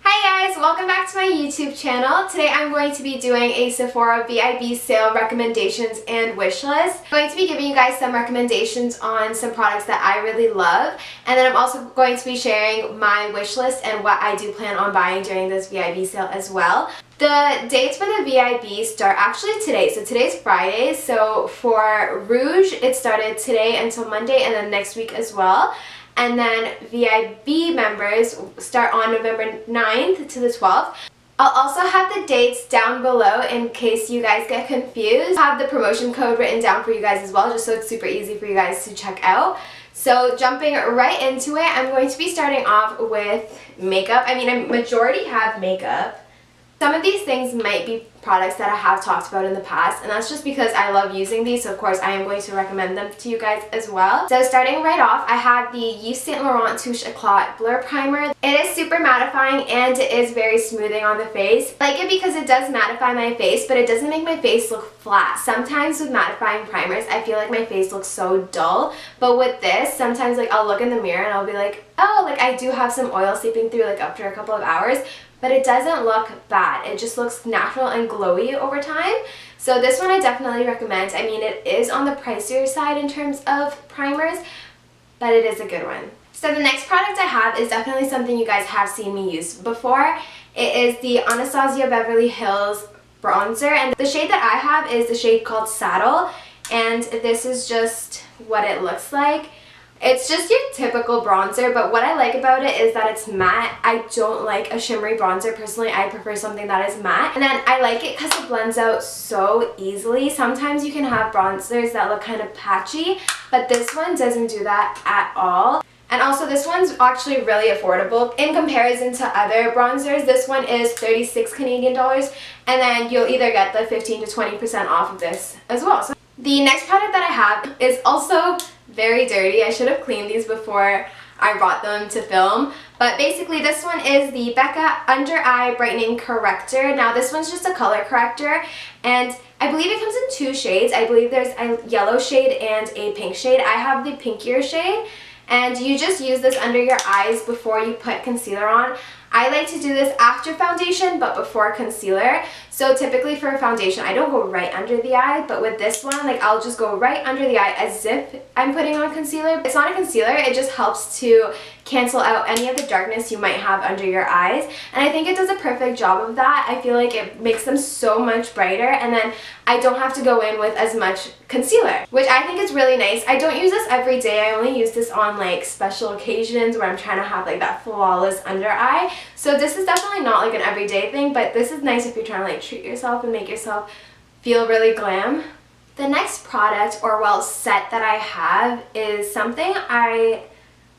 Hi guys, welcome back to my YouTube channel. Today I'm going to be doing a Sephora VIB sale recommendations and wish list. I'm going to be giving you guys some recommendations on some products that I really love, and then I'm also going to be sharing my wish list and what I do plan on buying during this VIB sale as well. The dates for the VIB start actually today, so today's Friday, so for ROUGE it started today until Monday and then next week as well. And then VIB members start on November 9th to the 12th. I'll also have the dates down below in case you guys get confused. I have the promotion code written down for you guys as well, just so it's super easy for you guys to check out. So jumping right into it, I'm going to be starting off with makeup. I mean, I majority have makeup. Some of these things might be products that I have talked about in the past, and that's just because I love using these, so of course I am going to recommend them to you guys as well. So starting right off, I have the Yves Saint Laurent Touche Eclat Blur Primer. It is super mattifying and it is very smoothing on the face. I like it because it does mattify my face, but it doesn't make my face look flat. Sometimes with mattifying primers, I feel like my face looks so dull, but with this, sometimes like I'll look in the mirror and I'll be like, oh, like I do have some oil seeping through like after a couple of hours, but it doesn't look bad. It just looks natural and glowy over time. So this one I definitely recommend. I mean, it is on the pricier side in terms of primers, but it is a good one. So the next product I have is definitely something you guys have seen me use before. It is the Anastasia Beverly Hills bronzer, and the shade that I have is the shade called Saddle, and this is just what it looks like. It's just your typical bronzer, but what I like about it is that it's matte. I don't like a shimmery bronzer. Personally, I prefer something that is matte. And then I like it because it blends out so easily. Sometimes you can have bronzers that look kind of patchy, but this one doesn't do that at all. And also this one's actually really affordable in comparison to other bronzers. This one is 36 Canadian dollars, and then you'll either get the 15 to 20% off of this as well. So the next product that I have is also very dirty. I should have cleaned these before I brought them to film. But basically this one is the Becca Under Eye Brightening Corrector. Now this one's just a color corrector, and I believe it comes in two shades. I believe there's a yellow shade and a pink shade. I have the pinkier shade, and you just use this under your eyes before you put concealer on. I like to do this after foundation but before concealer. So typically for a foundation I don't go right under the eye, but with this one, like, I'll just go right under the eye as if I'm putting on concealer. It's not a concealer, it just helps to cancel out any of the darkness you might have under your eyes, and I think it does a perfect job of that. I feel like it makes them so much brighter, and then I don't have to go in with as much concealer, which I think is really nice. I don't use this every day. I only use this on like special occasions where I'm trying to have like that flawless under eye. So this is definitely not like an everyday thing, but this is nice if you're trying to like treat yourself and make yourself feel really glam. The next product, or well, set that I have is something I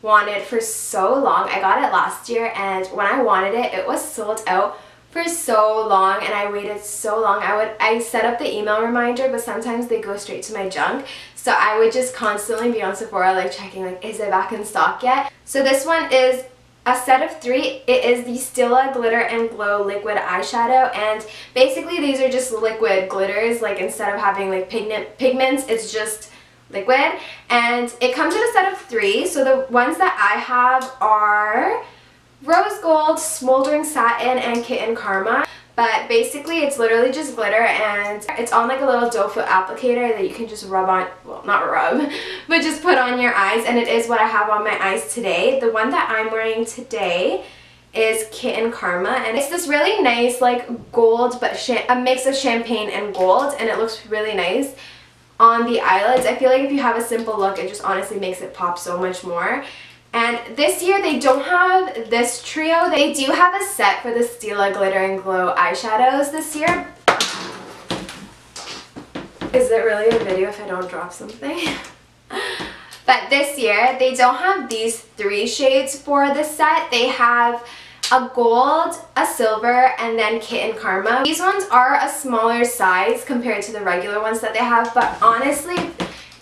wanted for so long. I got it last year, and when I wanted it, it was sold out for so long, and I waited so long. I set up the email reminder, but sometimes they go straight to my junk, so I would just constantly be on Sephora like checking like, is it back in stock yet? So this one is a set of 3. It is the Stila Glitter and Glow liquid eyeshadow, and basically these are just liquid glitters. Like, instead of having like pigments, it's just liquid, and it comes in a set of 3. So the ones that I have are Rose Gold, Smoldering Satin, and Kitten Karma. But basically it's literally just glitter, and it's on like a little doe foot applicator that you can just rub on, well, not rub, but just put on your eyes, and it is what I have on my eyes today. The one that I'm wearing today is Kitten Karma, and it's this really nice like gold, but a mix of champagne and gold, and it looks really nice on the eyelids. I feel like if you have a simple look, it just honestly makes it pop so much more. And this year they don't have this trio. They do have a set for the Stila Glitter and Glow eyeshadows this year. Is it really a video if I don't drop something? But this year they don't have these 3 shades for the set. They have a gold, a silver, and then Kitten Karma. These ones are a smaller size compared to the regular ones that they have, but honestly,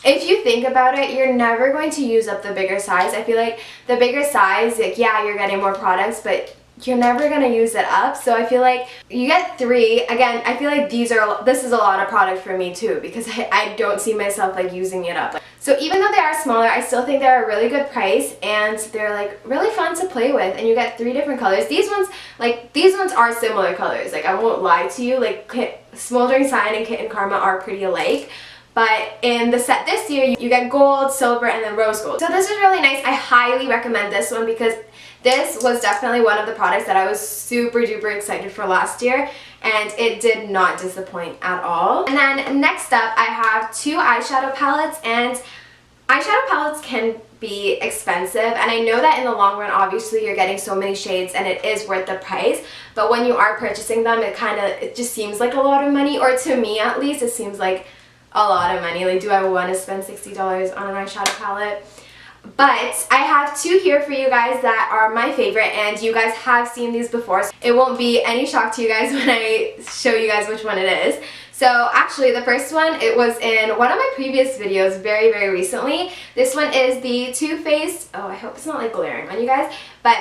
if you think about it, you're never going to use up the bigger size. I feel like the bigger size, like, yeah, you're getting more products, but you're never gonna use it up. So I feel like you get 3. Again, I feel like this is a lot of product for me too, because I don't see myself like using it up. So even though they are smaller, I still think they're a really good price, and they're like really fun to play with, and you get 3 different colors. These ones are similar colors, like I won't lie to you, like Smoldering Sign and Kitten Karma are pretty alike. But in the set this year, you get gold, silver, and then rose gold. So this is really nice. I highly recommend this one because this was definitely one of the products that I was super duper excited for last year, and it did not disappoint at all. And then next up, I have 2 eyeshadow palettes, and eyeshadow palettes can be expensive, and I know that in the long run obviously you're getting so many shades and it is worth the price, but when you are purchasing them, it just seems like a lot of money, or to me at least it seems like a lot of money. Like, do I want to spend $60 on an eyeshadow palette? But I have 2 here for you guys that are my favorite, and you guys have seen these before, so it won't be any shock to you guys when I show you guys which one it is. So actually the first one, it was in one of my previous videos very, very recently. This one is the Too Faced, oh I hope it's not like glaring on you guys, but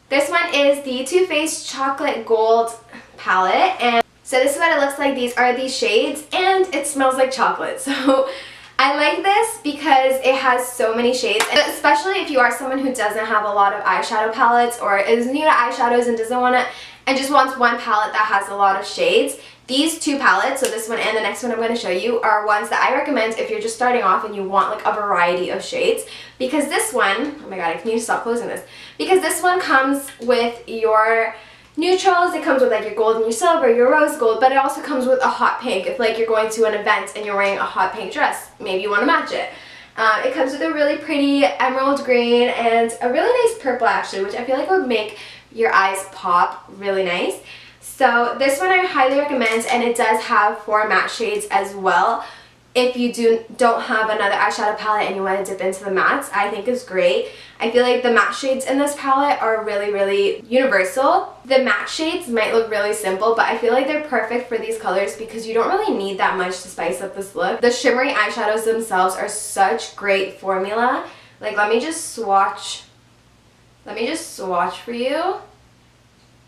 this one is the Too Faced Chocolate Gold palette, and so this is what it looks like. These are the shades, and it smells like chocolate. So I like this because it has so many shades, and especially if you are someone who doesn't have a lot of eyeshadow palettes or is new to eyeshadows and doesn't want to, and just wants one palette that has a lot of shades. These 2 palettes, so this one and the next one I'm going to show you, are ones that I recommend if you're just starting off and you want like a variety of shades, because this one, oh my god, I need to stop closing this, because this one comes with your neutrals, it comes with like your gold and your silver, your rose gold, but it also comes with a hot pink if like you're going to an event and you're wearing a hot pink dress. Maybe you want to match it. It comes with a really pretty emerald green and a really nice purple actually, which I feel like would make your eyes pop really nice. So this one I highly recommend, and it does have 4 matte shades as well. If you don't have another eyeshadow palette and you want to dip into the mattes, I think is great. I feel like the matte shades in this palette are really, really universal. The matte shades might look really simple, but I feel like they're perfect for these colors because you don't really need that much to spice up this look. The shimmery eyeshadows themselves are such great formula. Like, let me just swatch for you.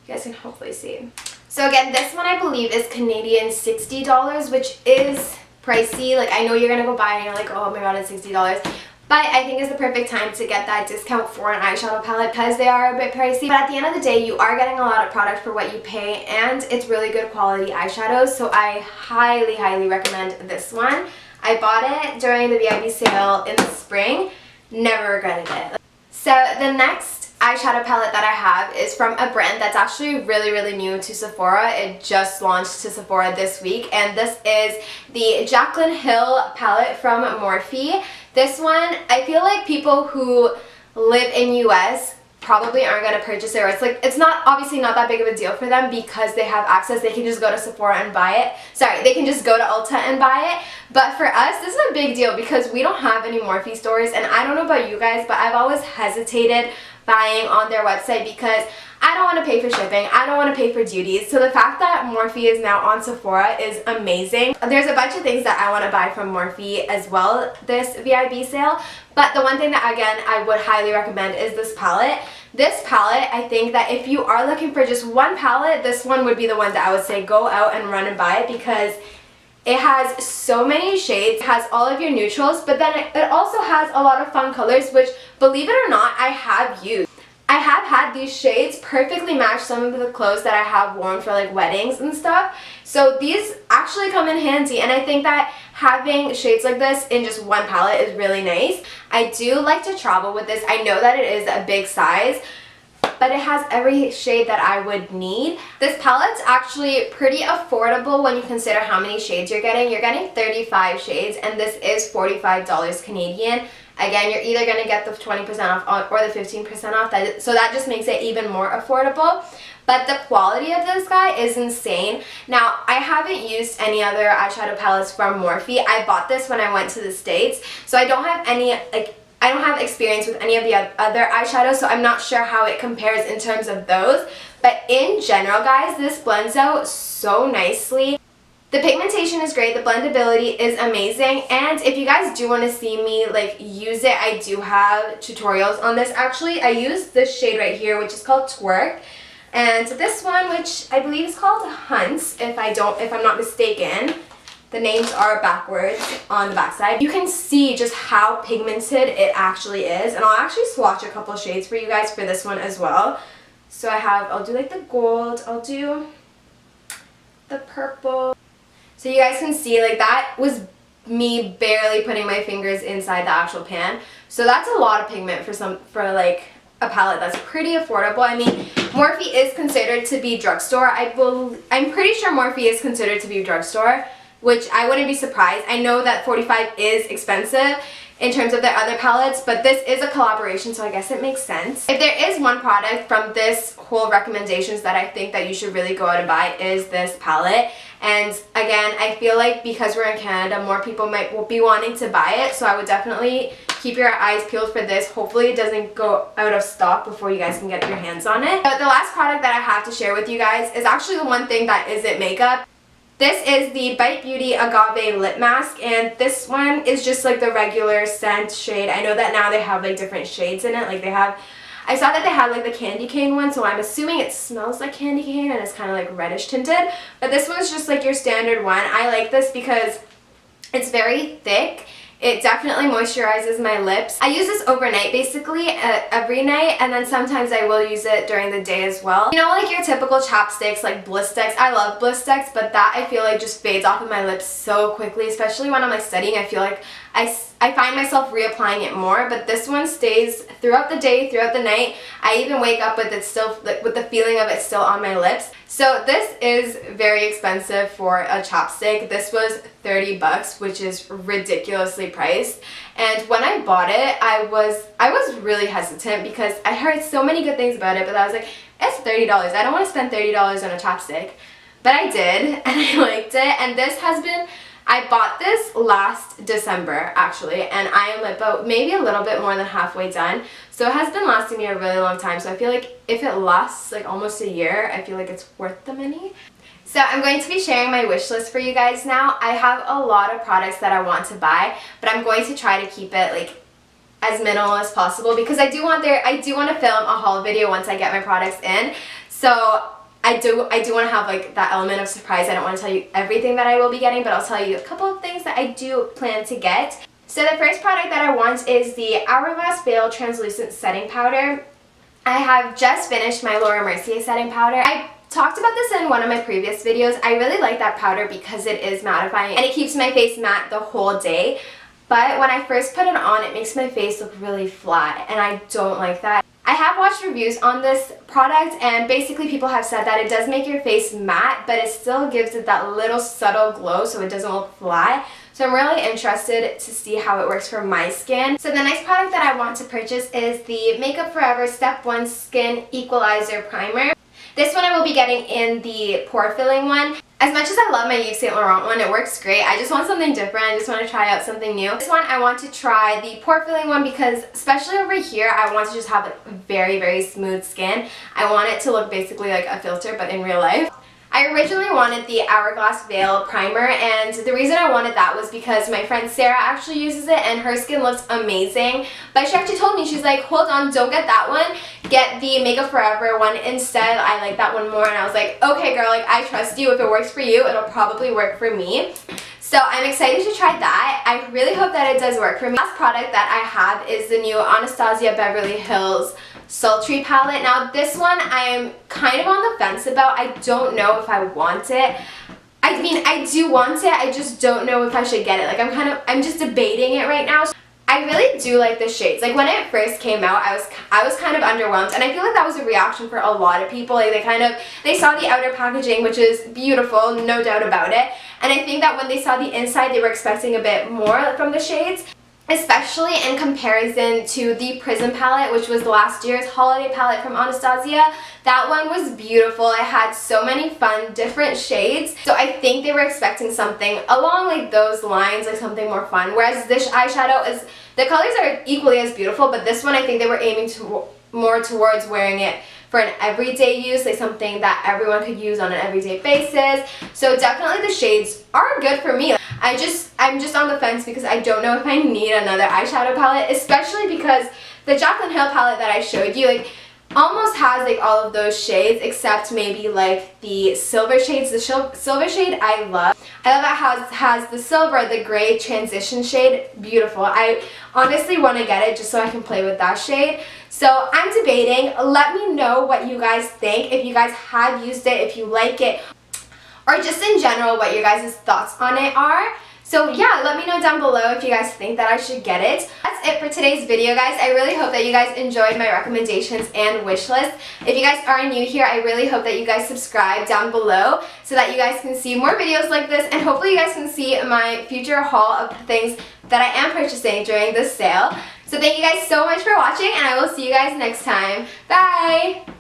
You guys can hopefully see. So again, this one I believe is Canadian $60, which is pricey. Like, I know you're gonna go buy and you're like, oh my god, it's $60, but I think it's the perfect time to get that discount for an eyeshadow palette because they are a bit pricey. But at the end of the day, you are getting a lot of product for what you pay, and it's really good quality eyeshadows, so I highly, highly recommend this one. I bought it during the VIB sale in the spring, never regretted it. So the next eyeshadow palette that I have is from a brand that's actually really, really new to Sephora. It just launched to Sephora this week, and this is the Jaclyn Hill palette from Morphe. This one, I feel like people who live in US probably aren't going to purchase it, or it's not obviously not that big of a deal for them because they have access. They can just go to Sephora and buy it. Sorry, they can just go to Ulta and buy it. But for us, this is a big deal because we don't have any Morphe stores, and I don't know about you guys, but I've always hesitated buying on their website because I don't want to pay for shipping, I don't want to pay for duties. So the fact that Morphe is now on Sephora is amazing. There's a bunch of things that I want to buy from Morphe as well this VIB sale, but the one thing that again I would highly recommend is this palette. This palette, I think that if you are looking for just one palette, this one would be the one that I would say go out and run and buy it because it has so many shades, it has all of your neutrals, but then it also has a lot of fun colors, which, believe it or not, I have used. I have had these shades perfectly match some of the clothes that I have worn for like weddings and stuff. So these actually come in handy, and I think that having shades like this in just one palette is really nice. I do like to travel with this. I know that it is a big size, but it has every shade that I would need. This palette's actually pretty affordable when you consider how many shades you're getting. You're getting 35 shades, and this is $45 Canadian. Again, you're either going to get the 20% off or the 15% off, so that just makes it even more affordable. But the quality of this guy is insane. Now, I haven't used any other eyeshadow palettes from Morphe. I bought this when I went to the States, so I don't have any, I don't have experience with any of the other eyeshadows, so I'm not sure how it compares in terms of those. But in general, guys, this blends out so nicely. The pigmentation is great, the blendability is amazing, and if you guys do want to see me like use it, I do have tutorials on this. Actually, I use this shade right here, which is called Twerk, And this one, which I believe is called Hunts, if I'm not mistaken. The names are backwards on the backside. You can see just how pigmented it actually is. And I'll actually swatch a couple shades for you guys for this one as well. So I'll do like the gold, I'll do the purple. So you guys can see, like, that was me barely putting my fingers inside the actual pan. So that's a lot of pigment for like a palette that's pretty affordable. I mean, Morphe is considered to be drugstore. I'm pretty sure Morphe is considered to be drugstore, which I wouldn't be surprised. I know that $45 is expensive in terms of their other palettes, but this is a collaboration, so I guess it makes sense. If there is one product from this whole recommendations that I think that you should really go out and buy, is this palette. And again, I feel like because we're in Canada, more people will be wanting to buy it, so I would definitely keep your eyes peeled for this. Hopefully it doesn't go out of stock before you guys can get your hands on it. But the last product that I have to share with you guys is actually the one thing that isn't makeup. This is the Bite Beauty Agave Lip Mask, and this one is just like the regular scent shade. I know that now they have like different shades in it. Like I saw that they had like the candy cane one, so I'm assuming it smells like candy cane and it's kind of like reddish tinted. But this one's just like your standard one. I like this because it's very thick. It definitely moisturizes my lips. I use this overnight basically, every night, and then sometimes I will use it during the day as well. You know, like your typical chapsticks, like Bliss Sticks. I love Bliss Sticks, but that I feel like just fades off of my lips so quickly, especially when I'm like studying. I feel like I find myself reapplying it more, but this one stays throughout the day, throughout the night. I even wake up with it still, like, with the feeling of it still on my lips. So this is very expensive for a chapstick. This was $30, which is ridiculously priced. And when I bought it, I was really hesitant because I heard so many good things about it, but I was like, it's $30. I don't want to spend $30 on a chapstick. But I did, and I liked it. And this has been, I bought this last December actually, and I am about maybe a little bit more than halfway done. So it has been lasting me a really long time. So I feel like if it lasts like almost a year, I feel like it's worth the money. So I'm going to be sharing my wish list for you guys now. I have a lot of products that I want to buy, but I'm going to try to keep it like as minimal as possible because I do want to film a haul video once I get my products in. So I do want to have like that element of surprise. I don't want to tell you everything that I will be getting, but I'll tell you a couple of things that I do plan to get. So the first product that I want is the Hourglass Veil Translucent Setting Powder. I have just finished my Laura Mercier setting powder. I talked about this in one of my previous videos. I really like that powder because it is mattifying and it keeps my face matte the whole day. But when I first put it on, it makes my face look really flat, and I don't like that. I have watched reviews on this product, and basically people have said that it does make your face matte, but it still gives it that little subtle glow so it doesn't look flat. So I'm really interested to see how it works for my skin. So the next product that I want to purchase is the Makeup Forever Step 1 Skin Equalizer Primer. This one I will be getting in the pore filling one. As much as I love my Yves Saint Laurent one, it works great. I just want something different. I just want to try out something new. This one I want to try the pore filling one because especially over here, I want to just have a very, very smooth skin. I want it to look basically like a filter, but in real life. I originally wanted the Hourglass Veil Primer, and the reason I wanted that was because my friend Sarah actually uses it and her skin looks amazing. But she actually told me, she's like, hold on, don't get that one. Get the Makeup Forever one instead. I like that one more. And I was like, okay girl, like I trust you. If it works for you, it'll probably work for me. So I'm excited to try that. I really hope that it does work for me. The last product that I have is the new Anastasia Beverly Hills Sultry palette. Now this one I am kind of on the fence about. I don't know if I want it. I mean, I do want it, I just don't know if I should get it. Like I'm just debating it right now. I really do like the shades. Like when it first came out, I was kind of underwhelmed, and I feel like that was a reaction for a lot of people. Like they saw the outer packaging, which is beautiful, no doubt about it. And I think that when they saw the inside, they were expecting a bit more from the shades. Especially in comparison to the Prism palette, which was last year's holiday palette from Anastasia. That one was beautiful. It had so many fun, different shades. So I think they were expecting something along like those lines, like something more fun. Whereas this eyeshadow is, the colors are equally as beautiful, but this one I think they were aiming more towards wearing it for an everyday use, like something that everyone could use on an everyday basis. So definitely the shades are good for me. I'm just on the fence because I don't know if I need another eyeshadow palette, especially because the Jaclyn Hill palette that I showed you, like almost has like all of those shades except maybe like the silver shades. The silver shade I love. I love how it has the silver, the gray transition shade. Beautiful. I honestly want to get it just so I can play with that shade. So I'm debating. Let me know what you guys think, if you guys have used it, if you like it, or just in general what your guys' thoughts on it are. So yeah, let me know down below if you guys think that I should get it. That's it for today's video, guys. I really hope that you guys enjoyed my recommendations and wish list. If you guys are new here, I really hope that you guys subscribe down below so that you guys can see more videos like this, and hopefully you guys can see my future haul of things that I am purchasing during this sale. So thank you guys so much for watching, and I will see you guys next time. Bye!